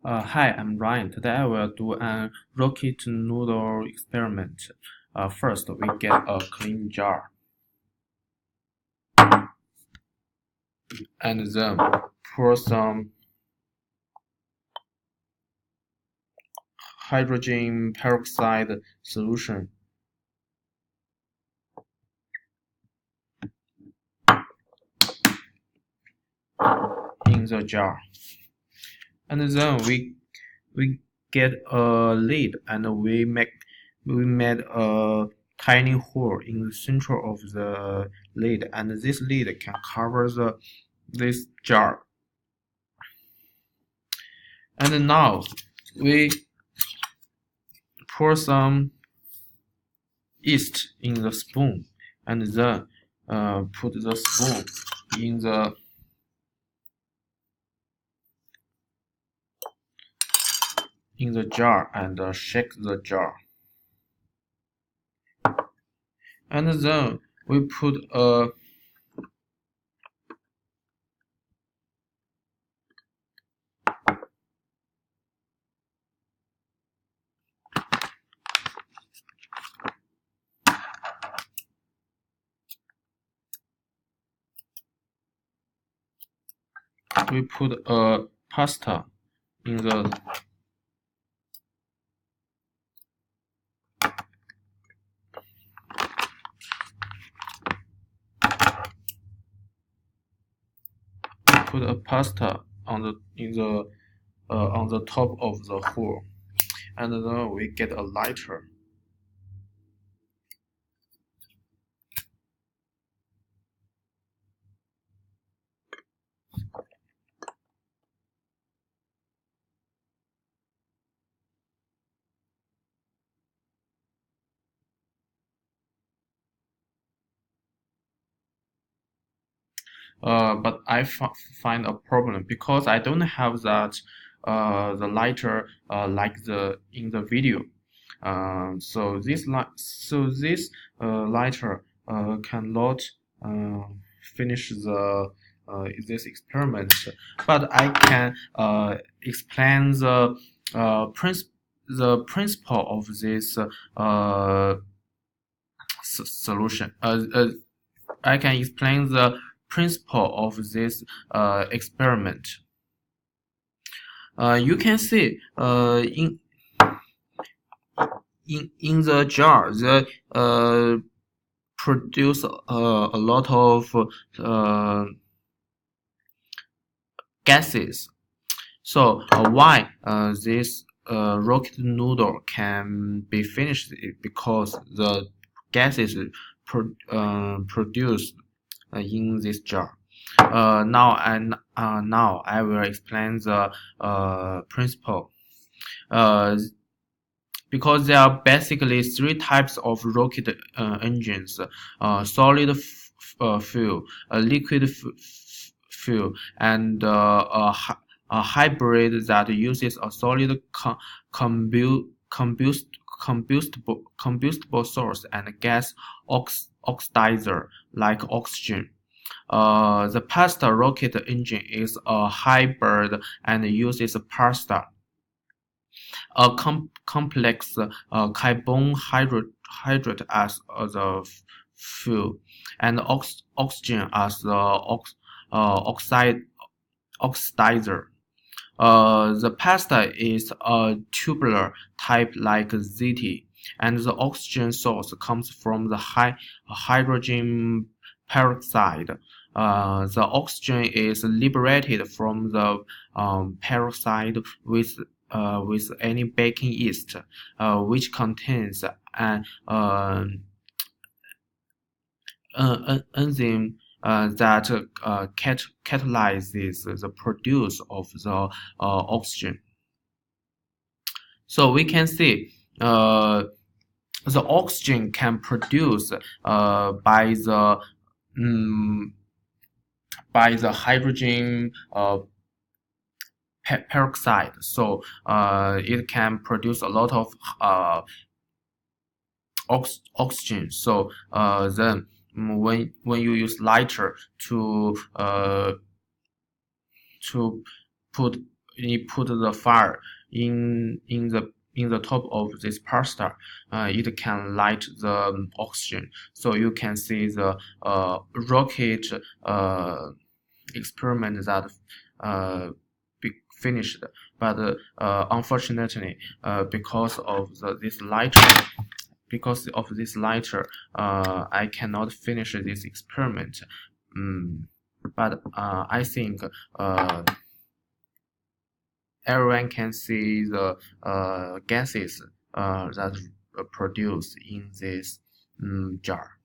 Hi, I'm Ryan. Today I will do an rocket noodle experiment. First, we get a clean jar, and then pour some hydrogen peroxide solution in the jar, and then we get a lid, and we made a tiny hole in the center of the lid, and this lid can cover this jar. And now we pour some yeast in the spoon, and then put the spoon in the jar and shake the jar. And then we put a pasta in the put a pasta on the top of the hole, and then we get a lighter. But I find a problem because I don't have the lighter like the in the video. So this lighter cannot finish this experiment. But I can explain the principle of this solution. I can explain the principle of this experiment. You can see in the jar the produce a lot of gases. So why this rocket noodle can be finished? Because the gases produced in this jar. Now I will explain the principle. Because there are basically three types of rocket engines: solid fuel, liquid fuel, and a hybrid that uses a solid combustible source and gas oxidizer like oxygen. The pasta rocket engine is a hybrid and uses pasta, a complex carbon hydrate as the fuel, and oxygen as the oxidizer. The pasta is a tubular type like ZT, and the oxygen source comes from the hydrogen peroxide. The oxygen is liberated from the peroxide with any baking yeast, which contains an enzyme that catalyzes the produce of the oxygen. So we can see the oxygen can produce by the hydrogen peroxide. So it can produce a lot of oxygen. So then when you use lighter to put you put the fire in the top of this pasta, it can light the oxygen, so you can see the rocket experiment that finished. But unfortunately, because of this lighter, I cannot finish this experiment. But I think everyone can see the gases that produced in this jar.